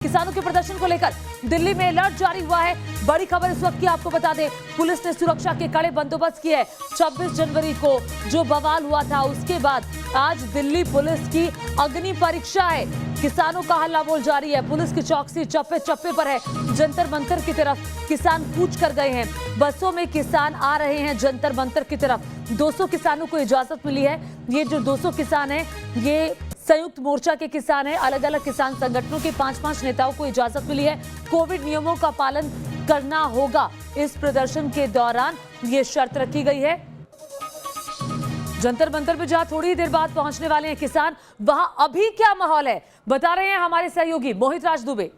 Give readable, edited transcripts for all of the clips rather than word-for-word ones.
किसानों के प्रदर्शन को लेकर दिल्ली में अलर्ट जारी हुआ है। बड़ी खबर इस वक्त की आपको बता दें, पुलिस ने सुरक्षा के कड़े बंदोबस्त किए हैं। 26 जनवरी को जो बवाल हुआ था उसके बाद आज दिल्ली पुलिस की अग्नि परीक्षा है। किसानों का हल्ला बोल जारी है। पुलिस की चौकसी चप्पे चप्पे पर है। जंतर मंतर की तरफ किसान कूच कर गए हैं। बसों में किसान आ रहे हैं जंतर मंतर की तरफ। 200 किसानों को इजाजत मिली है। ये जो 200 किसान हैं ये संयुक्त मोर्चा के किसान हैं। अलग अलग किसान संगठनों के 5-5 नेताओं को इजाजत मिली है। कोविड नियमों का पालन करना होगा। इस प्रदर्शन के दौरान ये शर्त रखी गई है। जंतर मंतर पे जहां थोड़ी देर बाद पहुंचने वाले हैं किसान, वहां अभी क्या माहौल है बता रहे हैं हमारे सहयोगी मोहित राज दुबे।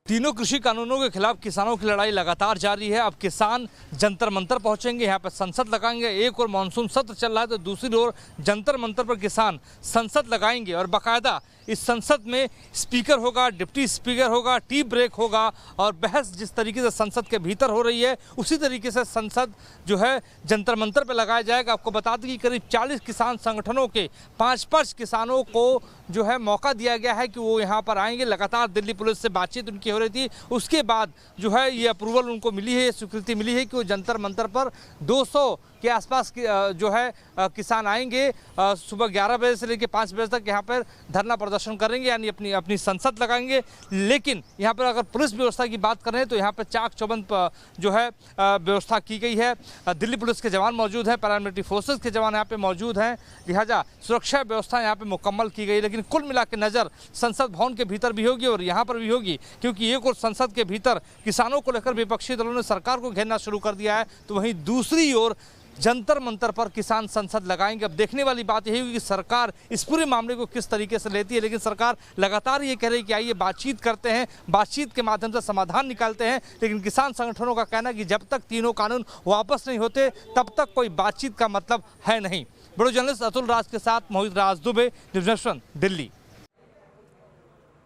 तीनों कृषि कानूनों के खिलाफ किसानों की लड़ाई लगातार जारी है। अब किसान जंतर मंतर पहुंचेंगे, यहाँ पर संसद लगाएंगे। एक और मानसून सत्र चल रहा है तो दूसरी ओर जंतर मंतर पर किसान संसद लगाएंगे और बाकायदा इस संसद में स्पीकर होगा, डिप्टी स्पीकर होगा, टी ब्रेक होगा और बहस जिस तरीके से संसद के भीतर हो रही है उसी तरीके से संसद जो है जंतर मंतर पर लगाया जाएगा। आपको बता दें कि करीब 40 किसान संगठनों के 5-5 किसानों को जो है मौका दिया गया है कि वो यहाँ पर आएंगे। लगातार दिल्ली पुलिस से बातचीत उनकी हो रही थी, उसके बाद जो है ये अप्रूवल उनको मिली है, स्वीकृति मिली है कि वो जंतर मंतर पर 200 के आसपास जो है किसान आएंगे। सुबह 11 बजे से लेकर 5 बजे तक यहाँ पर धरना प्रदर्शन करेंगे, यानी अपनी संसद लगाएंगे। लेकिन यहाँ पर अगर पुलिस व्यवस्था की बात करें तो यहाँ पर चाक चौबंद जो है व्यवस्था की गई है। दिल्ली पुलिस के जवान मौजूद हैं, पैरामिलिट्री फोर्सेस के जवान यहाँ पे मौजूद हैं, लिहाजा सुरक्षा व्यवस्था यहाँ पे मुकम्मल की गई। लेकिन कुल मिला के नज़र संसद भवन के भीतर भी होगी और यहाँ पर भी होगी, क्योंकि एक और संसद के भीतर किसानों को लेकर विपक्षी दलों ने सरकार को घेरना शुरू कर दिया है, तो वहीं दूसरी ओर जंतर मंतर पर किसान संसद लगाएंगे। अब देखने वाली बात यही होगी कि सरकार इस पूरे मामले को किस तरीके से लेती है। लेकिन सरकार लगातार ये कह रही है कि आइए बातचीत करते हैं, बातचीत के माध्यम से समाधान निकालते हैं। लेकिन किसान संगठनों का कहना है कि जब तक तीनों कानून वापस नहीं होते तब तक कोई बातचीत का मतलब है नहीं। बड़े जर्नलिस्ट अतुल राज के साथ मोहित राज दुबे, न्यूज़ नेशन, दिल्ली।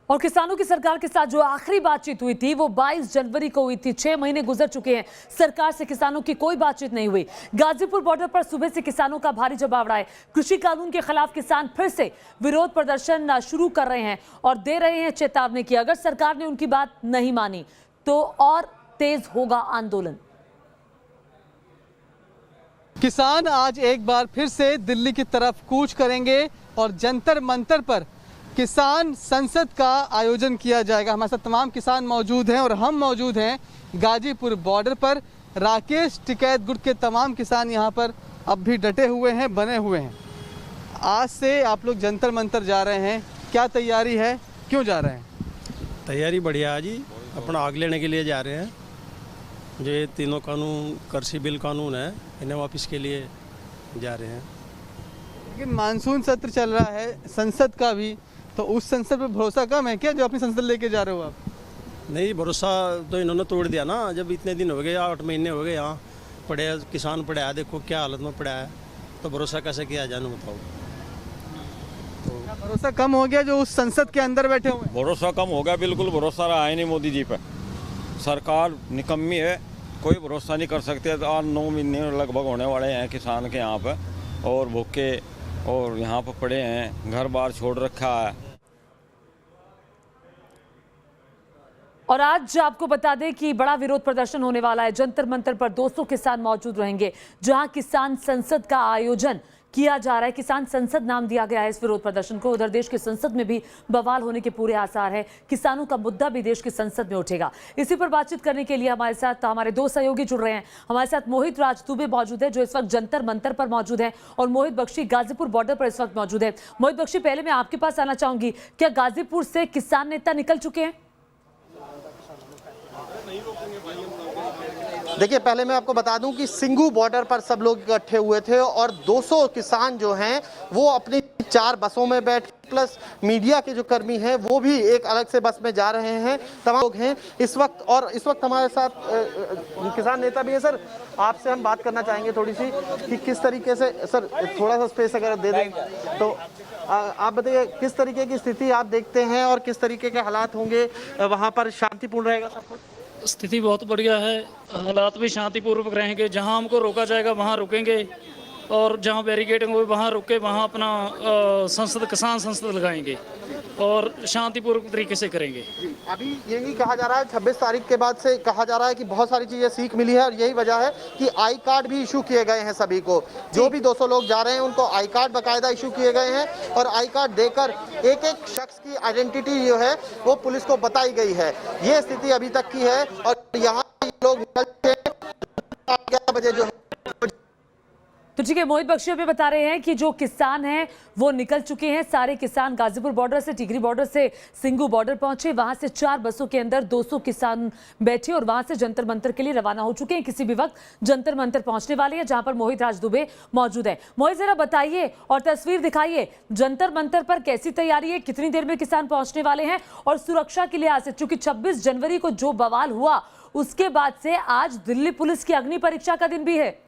और किसानों की सरकार के साथ जो आखिरी बातचीत हुई थी वो 22 जनवरी को हुई थी। 6 महीने गुजर चुके हैं, सरकार से किसानों की कोई बातचीत नहीं हुई। गाजीपुर बॉर्डर पर सुबह से किसानों का भारी जवाब रहा है। कृषि कानून के खिलाफ किसान फिर से विरोध प्रदर्शन शुरू कर रहे हैं और दे रहे हैं चेतावनी की अगर सरकार ने उनकी बात नहीं मानी तो और तेज होगा आंदोलन। किसान आज एक बार फिर से दिल्ली की तरफ कूच करेंगे और जंतर मंतर पर किसान संसद का आयोजन किया जाएगा। हमारे साथ तमाम किसान मौजूद हैं और हम मौजूद हैं गाजीपुर बॉर्डर पर। राकेश टिकैत गुट के तमाम किसान यहाँ पर अब भी डटे हुए हैं, बने हुए हैं। आज से आप लोग जंतर मंतर जा रहे हैं, क्या तैयारी है, क्यों जा रहे हैं? तैयारी बढ़िया है जी, अपना आग लेने के लिए जा रहे हैं। जो ये तीनों कानून, कृषि बिल कानून है, इन्हें वापस के लिए जा रहे हैं। लेकिन मानसून सत्र चल रहा है संसद का भी, तो उस संसद पर भरोसा कम है क्या जो अपनी संसद लेके जा रहे हो आप? नहीं, भरोसा तो इन्होंने तोड़ दिया ना। जब इतने दिन हो गए, 8 महीने हो गए यहाँ पड़े, किसान पड़ा है, देखो क्या हालत में पड़ा है, तो भरोसा कैसे किया जाए बताओ। तो भरोसा कम हो गया जो उस संसद के अंदर बैठे हुए? भरोसा कम हो गया, बिल्कुल भरोसा रहा है नहीं मोदी जी पर। सरकार निकम्मी है, कोई भरोसा नहीं कर सकते। 8-9 महीने लगभग होने वाले हैं किसान के यहाँ पर, और भूखे और यहाँ पर पड़े हैं, घर बार छोड़ रखा है। और आज आपको बता दें कि बड़ा विरोध प्रदर्शन होने वाला है। जंतर मंतर पर 200 किसान मौजूद रहेंगे जहां किसान संसद का आयोजन किया जा रहा है। किसान संसद नाम दिया गया है इस विरोध प्रदर्शन को। उधर देश की संसद में भी बवाल होने के पूरे आसार है। किसानों का मुद्दा भी देश की संसद में उठेगा। इसी पर बातचीत करने के लिए हमारे साथ हमारे 2 सहयोगी जुड़ रहे हैं। हमारे साथ मोहित राज दुबे मौजूद है जो इस वक्त जंतर मंतर पर मौजूद है, और मोहित बख्शी गाजीपुर बॉर्डर पर इस वक्त मौजूद है। मोहित बख्शी, पहले मैं आपके पास आना चाहूंगी, क्या गाजीपुर से किसान नेता निकल चुके हैं? देखिए, पहले मैं आपको बता दूं कि सिंघू बॉर्डर पर सब लोग इकट्ठे हुए थे और 200 किसान जो हैं वो अपनी 4 बसों में बैठ, प्लस मीडिया के जो कर्मी हैं वो भी एक अलग से बस में जा रहे हैं। तमाम लोग हैं इस वक्त, और इस वक्त हमारे साथ किसान नेता भी है। सर, आपसे हम बात करना चाहेंगे थोड़ी सी कि किस तरीके से, सर थोड़ा सा स्पेस अगर दे दें तो आप बताइए किस तरीके की स्थिति आप देखते हैं और किस तरीके के हालात होंगे वहाँ पर? शांतिपूर्ण रहेगा सब कुछ? स्थिति बहुत बढ़िया है, हालात भी शांतिपूर्वक रहेंगे। जहां हमको रोका जाएगा वहां रुकेंगे और जहाँ बैरिकेडिंग हुई वहाँ रुक के वहाँ अपना संसद किसान संसद लगाएंगे और शांतिपूर्वक तरीके से करेंगे। अभी यही कहा जा रहा है 26 तारीख के बाद से कहा जा रहा है कि बहुत सारी चीज़ें सीख मिली है और यही वजह है कि आई कार्ड भी इशू किए गए हैं सभी को। जो भी 200 लोग जा रहे हैं उनको आई कार्ड बाकायदा इशू किए गए हैं और आई कार्ड देकर एक एक शख्स की आइडेंटिटी जो है वो पुलिस को बताई गई है। ये स्थिति अभी तक की है और यहाँ लोग 11 बजे जो है। तो ठीक है, मोहित बख्शी अभी बता रहे हैं कि जो किसान हैं वो निकल चुके हैं। सारे किसान गाजीपुर बॉर्डर से, टिकरी बॉर्डर से सिंगू बॉर्डर पहुंचे। वहां से 4 बसों के अंदर 200 किसान बैठे और वहां से जंतर मंतर के लिए रवाना हो चुके हैं। किसी भी वक्त जंतर मंतर पहुंचने वाले हैं, जहां पर मोहित राज दुबे मौजूद है। मोहित, जरा बताइए और तस्वीर दिखाइए, जंतर मंतर पर कैसी तैयारी है, कितनी देर में किसान पहुंचने वाले हैं और सुरक्षा के लिहाज से, चूंकि 26 जनवरी को जो बवाल हुआ उसके बाद से आज दिल्ली पुलिस की अग्नि परीक्षा का दिन भी है।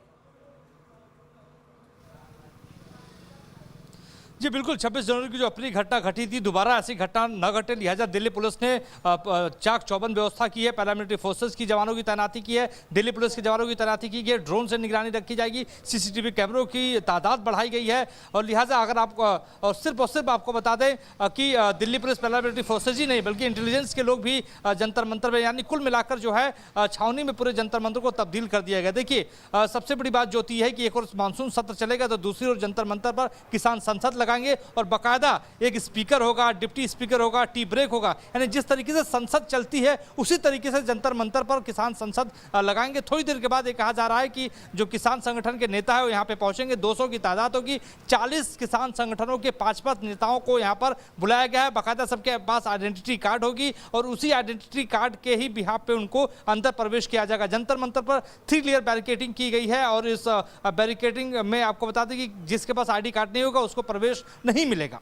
जी बिल्कुल, 26 जनवरी की जो अपनी घटना घटी थी, दोबारा ऐसी घटना न घटे, लिहाजा दिल्ली पुलिस ने चाक चौबंद व्यवस्था की है। पैरामिलिट्री फोर्सेस की जवानों की तैनाती की है, दिल्ली पुलिस के जवानों की तैनाती की है, ड्रोन से निगरानी रखी जाएगी, सीसीटीवी कैमरों की तादाद बढ़ाई गई है। और लिहाजा अगर आप और सिर्फ आपको बता दें कि दिल्ली पुलिस पैरामिलिट्री फोर्सेज ही नहीं बल्कि इंटेलिजेंस के लोग भी जंतर मंतर में, यानी कुल मिलाकर जो है छावनी में पूरे जंतर मंतर को तब्दील कर दिया गया। देखिए सबसे बड़ी बात जो होती है कि एक और मानसून सत्र चलेगा तो दूसरी ओर जंतर मंतर पर किसान संसद लगाएंगे और बाकायदा एक स्पीकर होगा, डिप्टी स्पीकर होगा, टी ब्रेक होगा, यानी जिस तरीके से संसद चलती है उसी तरीके से जंतर मंतर पर किसान संसद लगाएंगे। थोड़ी देर के बाद ये कहा जा रहा है कि जो किसान संगठन के नेता है वो यहाँ पे पहुंचेंगे। 200 की तादाद होगी, 40 किसान संगठनों के 5-5 नेताओं को यहाँ पर बुलाया गया है। बाकायदा सबके पास आइडेंटिटी कार्ड होगी और उसी आइडेंटिटी कार्ड के ही बिहाफ पे उनको अंदर प्रवेश किया जाएगा। जंतर मंतर पर 3 लेयर बैरिकेडिंग की गई है और इस बैरिकेडिंग में आपको बता दें कि जिसके पास ID कार्ड नहीं होगा उसको प्रवेश नहीं मिलेगा।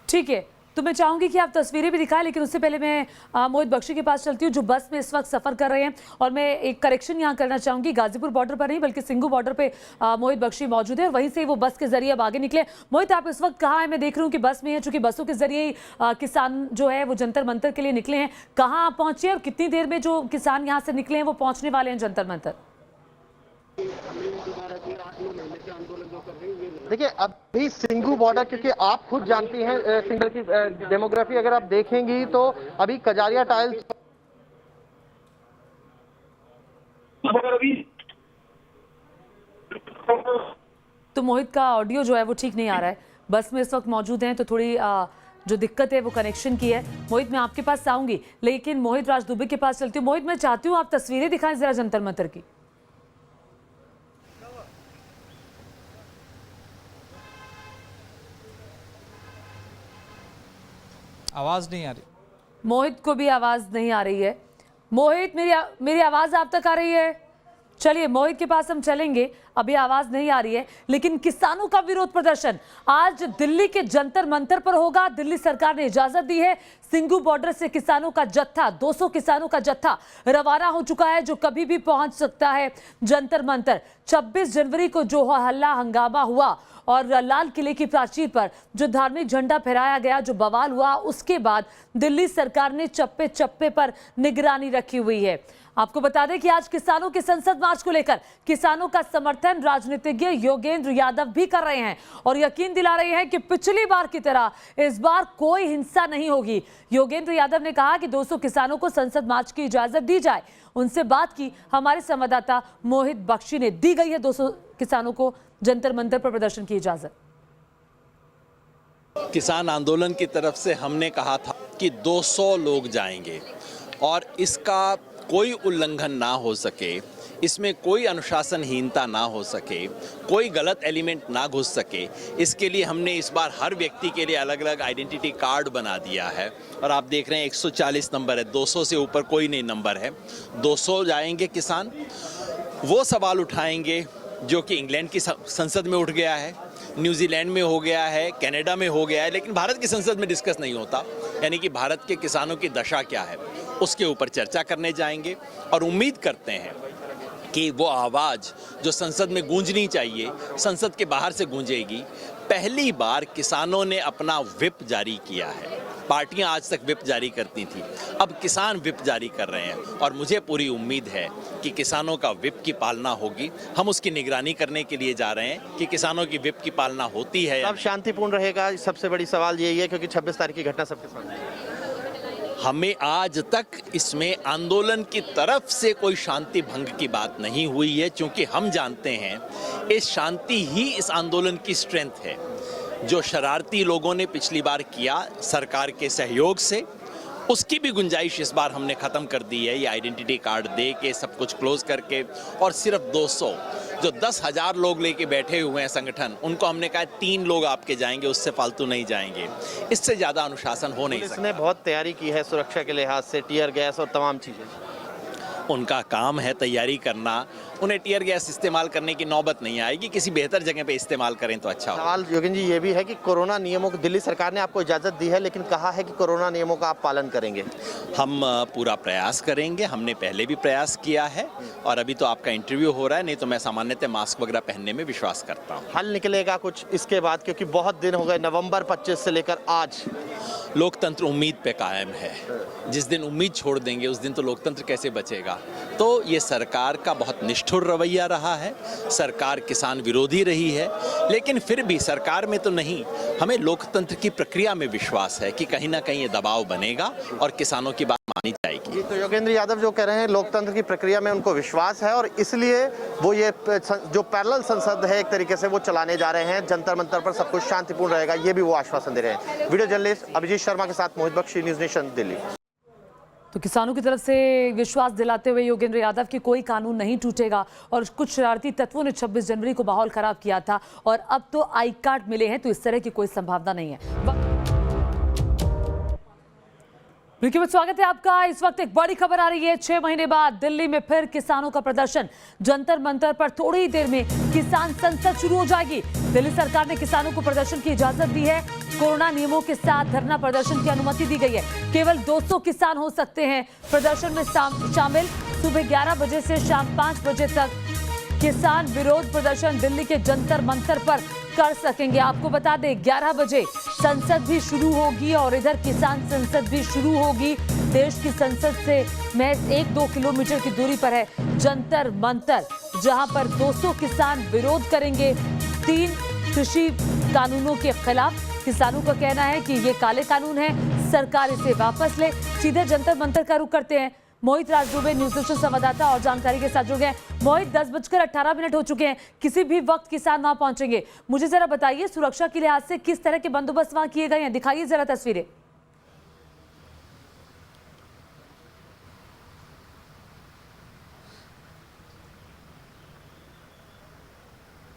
ठीक है, तो मैं चाहूंगी कि आप तस्वीरें भी दिखाएं, लेकिन उससे पहले मैं मोहित बख्शी के पास चलती हूं जो बस में इस वक्त सफर कर रहे हैं। और मैं एक करेक्शन यहां करना चाहूंगी, गाजीपुर बॉर्डर पर नहीं बल्कि सिंगू बॉर्डर पे मोहित बख्शी मौजूद है, वहीं से वो बस के जरिए अब आगे निकले। मोहित, आप इस वक्त कहाँ है? मैं देख रही हूँ कि बस में है, चूंकि बसों के जरिए किसान जो है वो जंतर मंतर के लिए निकले हैं। कहाँ आप पहुंचे और कितनी देर में जो किसान यहाँ से निकले हैं वो पहुंचने वाले हैं जंतर मंतर? देखिए अभी सिंगू बॉर्डर, क्योंकि आप खुद जानती हैं सिंगल की डेमोग्राफी अगर आप देखेंगी तो अभी कजारिया टाइल्स तो मोहित का ऑडियो जो है वो ठीक नहीं आ रहा है। बस में इस वक्त मौजूद हैं तो थोड़ी जो दिक्कत है वो कनेक्शन की है। मोहित, मैं आपके पास आऊंगी, लेकिन मोहित राज दुबे के पास चलती हूँ। मोहित, मैं चाहती हूँ आप तस्वीरें दिखाएं जरा जंतर मंतर की। आवाज नहीं आ रही। मोहित को भी आवाज नहीं आ रही है। मोहित, मेरी आवाज आप तक आ रही है? चलिए मोहित के पास हम चलेंगे, अभी आवाज नहीं आ रही है। लेकिन किसानों का विरोध प्रदर्शन आज दिल्ली के जंतर मंतर पर होगा। दिल्ली सरकार ने इजाजत दी है। सिंगू बॉर्डर से किसानों का जत्था, 200 किसानों का जत्था रवाना हो चुका है जो कभी भी पहुंच सकता है जंतर मंतर। 26 जनवरी को जो हल्ला हंगामा हुआ और लाल किले की प्राचीर पर जो धार्मिक झंडा फहराया गया, जो बवाल हुआ, उसके बाद दिल्ली सरकार ने चप्पे चप्पे पर निगरानी रखी हुई है। आपको बता दें कि आज किसानों के संसद मार्च को लेकर किसानों का समर्थन राजनीतिज्ञ योगेंद्र यादव भी कर रहे हैं और यकीन दिला रहे हैं कि पिछली बार की तरह इस बार कोई हिंसा नहीं होगी। योगेंद्र यादव ने कहा कि 200 किसानों को संसद मार्च की इजाजत दी जाए। उनसे बात की हमारे संवाददाता मोहित बख्शी ने। दी गई है 200 किसानों को जंतर मंतर पर प्रदर्शन की इजाजत। किसान आंदोलन की तरफ से हमने कहा था कि 200 लोग जाएंगे और इसका कोई उल्लंघन ना हो सके, इसमें कोई अनुशासनहीनता ना हो सके, कोई गलत एलिमेंट ना घुस सके, इसके लिए हमने इस बार हर व्यक्ति के लिए अलग अलग आइडेंटिटी कार्ड बना दिया है। और आप देख रहे हैं 140 नंबर है, 200 से ऊपर कोई नहीं नंबर है। 200 जाएंगे किसान, वो सवाल उठाएंगे जो कि इंग्लैंड की संसद में उठ गया है, न्यूजीलैंड में हो गया है, कनाडा में हो गया है, लेकिन भारत की संसद में डिस्कस नहीं होता। यानी कि भारत के किसानों की दशा क्या है उसके ऊपर चर्चा करने जाएंगे और उम्मीद करते हैं कि वो आवाज़ जो संसद में गूंजनी चाहिए संसद के बाहर से गूंजेगी। पहली बार किसानों ने अपना व्हिप जारी किया है पार्टियां आज तक विप जारी करती थी, अब किसान विप जारी कर रहे हैं और मुझे पूरी उम्मीद है कि किसानों का विप की पालना होगी। हम उसकी निगरानी करने के लिए जा रहे हैं कि किसानों की विप की पालना होती है। अब शांतिपूर्ण रहेगा, सबसे बड़ी सवाल यही है क्योंकि 26 तारीख की घटना सबके सामने है। हमें आज तक इसमें आंदोलन की तरफ से कोई शांति भंग की बात नहीं हुई है, क्योंकि हम जानते हैं इस शांति ही इस आंदोलन की स्ट्रेंथ है। जो शरारती लोगों ने पिछली बार किया सरकार के सहयोग से, उसकी भी गुंजाइश इस बार हमने ख़त्म कर दी है। ये आइडेंटिटी कार्ड दे के सब कुछ क्लोज करके, और सिर्फ 200 जो 10,000 लोग लेके बैठे हुए हैं संगठन, उनको हमने कहा 3 लोग आपके जाएंगे, उससे फालतू नहीं जाएंगे। इससे ज़्यादा अनुशासन हो नहीं सकता। इसने बहुत तैयारी की है सुरक्षा के लिहाज से, टीयर गैस और तमाम चीज़ें। उनका काम है तैयारी करना, उन्हें टीयर गैस इस्तेमाल करने की नौबत नहीं आएगी। किसी बेहतर जगह पे इस्तेमाल करें तो अच्छा हो। सवाल योगेंद्र जी ये भी है कि कोरोना नियमों को दिल्ली सरकार ने आपको इजाज़त दी है, लेकिन कहा है कि कोरोना नियमों का आप पालन करेंगे। हम पूरा प्रयास करेंगे, हमने पहले भी प्रयास किया है, और अभी तो आपका इंटरव्यू हो रहा है, नहीं तो मैं सामान्यतः मास्क वगैरह पहनने में विश्वास करता हूँ। हल निकलेगा कुछ इसके बाद, क्योंकि बहुत दिन हो गए, नवंबर 25 से लेकर आज। लोकतंत्र उम्मीद पे कायम है। जिस दिन उम्मीद छोड़ देंगे उस दिन तो लोकतंत्र कैसे बचेगा। तो ये सरकार का बहुत निष्ठुर रवैया रहा है, सरकार किसान विरोधी रही है, लेकिन फिर भी सरकार में तो नहीं, हमें लोकतंत्र की प्रक्रिया में विश्वास है कि कहीं ना कहीं ये दबाव बनेगा और किसानों की बात मानी जाएगी। तो योगेंद्र यादव जो कह रहे हैं लोकतंत्र की प्रक्रिया में उनको विश्वास है, और इसलिए वो ये जो पैरेलल संसद है एक तरीके से वो चलाने जा रहे हैं। जंतर मंतर पर सब कुछ शांतिपूर्ण रहेगा, ये भी वो आश्वासन दे रहे हैं। वीडियो जर्नलिस्ट अभिजीत शर्मा के साथ मोहित बख्शी, न्यूज़ नेशन, दिल्ली। तो किसानों की तरफ से विश्वास दिलाते हुए योगेंद्र यादव कि कोई कानून नहीं टूटेगा, और कुछ शरारती तत्वों ने 26 जनवरी को माहौल खराब किया था और अब तो आई कार्ड मिले हैं, तो इस तरह की कोई संभावना नहीं है। स्वागत है आपका। इस वक्त एक बड़ी खबर आ रही है। 6 महीने बाद दिल्ली में फिर किसानों का प्रदर्शन। जंतर मंतर पर थोड़ी ही देर में किसान संसद शुरू हो जाएगी। दिल्ली सरकार ने किसानों को प्रदर्शन की इजाजत दी है। कोरोना नियमों के साथ धरना प्रदर्शन की अनुमति दी गई है। केवल 200 किसान हो सकते हैं प्रदर्शन में शामिल। सुबह 11 बजे से शाम 5 बजे तक किसान विरोध प्रदर्शन दिल्ली के जंतर मंतर पर कर सकेंगे। आपको बता दें 11 बजे संसद भी शुरू होगी और इधर किसान संसद भी शुरू होगी। देश की संसद से महज 1-2 किलोमीटर की दूरी पर है जंतर मंतर, जहां पर 200 किसान विरोध करेंगे 3 कृषि कानूनों के खिलाफ। किसानों का कहना है कि ये काले कानून है, सरकार इसे वापस ले। सीधे जंतर मंतर का रुख करते हैं। मोहित राज दुबे न्यूज़ नेशन संवाददाता और जानकारी के साथ जुड़ गए। मोहित, 10:18 हो चुके हैं, किसी भी वक्त किसान वहां पहुंचेंगे। मुझे जरा बताइए सुरक्षा के लिहाज से किस तरह के बंदोबस्त वहां किए गए हैं, दिखाइए जरा तस्वीरें।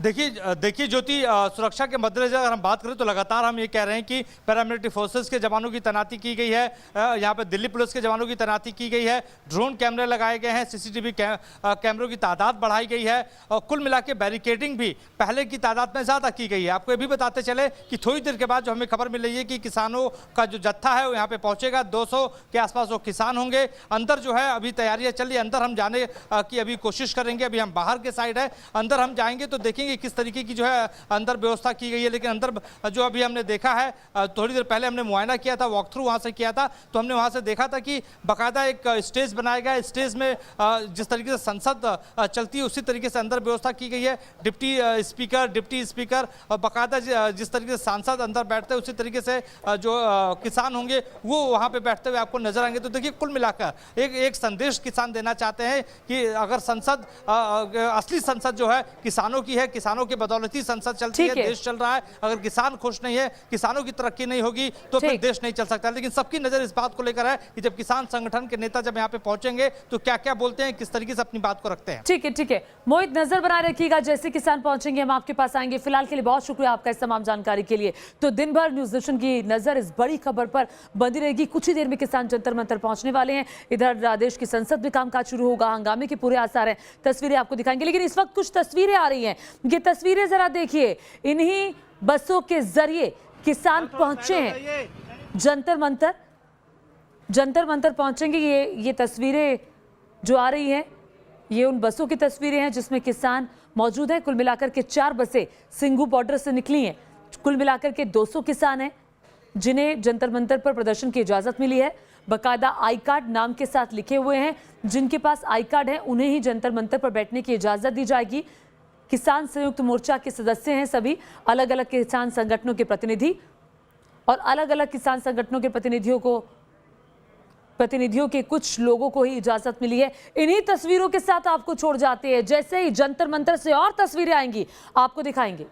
देखिए ज्योति, सुरक्षा के मद्देनजर अगर हम बात करें तो लगातार हम ये कह रहे हैं कि पैरामिलिट्री फोर्सेस के जवानों की तैनाती की गई है। यहाँ पे दिल्ली पुलिस के जवानों की तैनाती की गई है। ड्रोन कैमरे लगाए गए हैं, सीसीटीवी कैमरों की तादाद बढ़ाई गई है, और कुल मिला के बैरिकेडिंग भी पहले की तादाद में ज़्यादा की गई है। आपको ये भी बताते चले कि थोड़ी देर के बाद जो हमें खबर मिल रही है कि किसानों का जो जत्था है वो यहाँ पे पहुँचेगा। 200 के आसपास वो किसान होंगे। अंदर जो है अभी तैयारियाँ चल रही है, अंदर हम जाने की अभी कोशिश करेंगे। अभी हम बाहर के साइड है, अंदर हम जाएंगे तो देखेंगे किस तरीके की जो है अंदर व्यवस्था की गई है। लेकिन अंदर जो अभी हमने देखा है, थोड़ी देर पहले हमने मुआयना किया था, वॉक थ्रू वहां से किया था, तो हमने वहां से देखा था कि बाकायदा एक स्टेज बनाया गया है। स्टेज में जिस तरीके से संसद चलती है उसी तरीके से अंदर व्यवस्था की गई है। डिप्टी स्पीकर और बाकायदा जिस तरीके से सांसद अंदर बैठते हैं उसी तरीके से जो किसान होंगे वो वहां पे बैठते हुए आपको नजर आएंगे। तो देखिए कुल मिलाकर एक संदेश किसान देना चाहते हैं कि अगर संसद असली संसद जो है किसानों की है, किसानों के बदौलती संसद चलती है, देश चल रहा है। अगर किसान खुश नहीं है, किसानों की तरक्की नहीं होगी तो फिर देश नहीं चल सकता। लेकिन सबकी नजर इस बात को लेकर है कि जब किसान संगठन के नेता जब यहाँ पे पहुंचेंगे तो क्या क्या बोलते हैं, किस तरीके से अपनी बात को रखते हैं। ठीक है मोहित, नजर बनाए रखिएगा। जैसे किसान पहुंचेंगे हम आपके पास आएंगे। फिलहाल के लिए बहुत शुक्रिया आपका इस तमाम जानकारी के लिए। तो दिन भर न्यूज़ नेशन की नजर इस बड़ी खबर पर बंदी रहेगी। कुछ ही देर में किसान जंतर मंतर पहुंचने वाले हैं। इधर देश की संसद में कामकाज शुरू होगा, हंगामे के पूरे आसार हैं। तस्वीरें आपको दिखाएंगे, लेकिन इस वक्त कुछ तस्वीरें आ रही हैं। ये तस्वीरें जरा देखिए। इन्हीं बसों के जरिए किसान पहुंचे हैं जंतर मंतर पहुंचेंगे। ये तस्वीरें जो आ रही हैं ये उन बसों की तस्वीरें हैं जिसमें किसान मौजूद हैं। कुल मिलाकर के 4 बसें सिंघू बॉर्डर से निकली हैं। कुल मिलाकर के 200 किसान हैं जिन्हें जंतर मंतर पर प्रदर्शन की इजाजत मिली है। बाकायदा आई कार्ड नाम के साथ लिखे हुए हैं। जिनके पास आई कार्ड है उन्हें ही जंतर मंतर पर बैठने की इजाजत दी जाएगी। किसान संयुक्त मोर्चा के सदस्य हैं सभी, अलग अलग किसान संगठनों के प्रतिनिधि, और अलग अलग किसान संगठनों के प्रतिनिधियों के कुछ लोगों को ही इजाजत मिली है। इन्हीं तस्वीरों के साथ आपको छोड़ जाते हैं। जैसे ही जंतर मंतर से और तस्वीरें आएंगी आपको दिखाएंगे।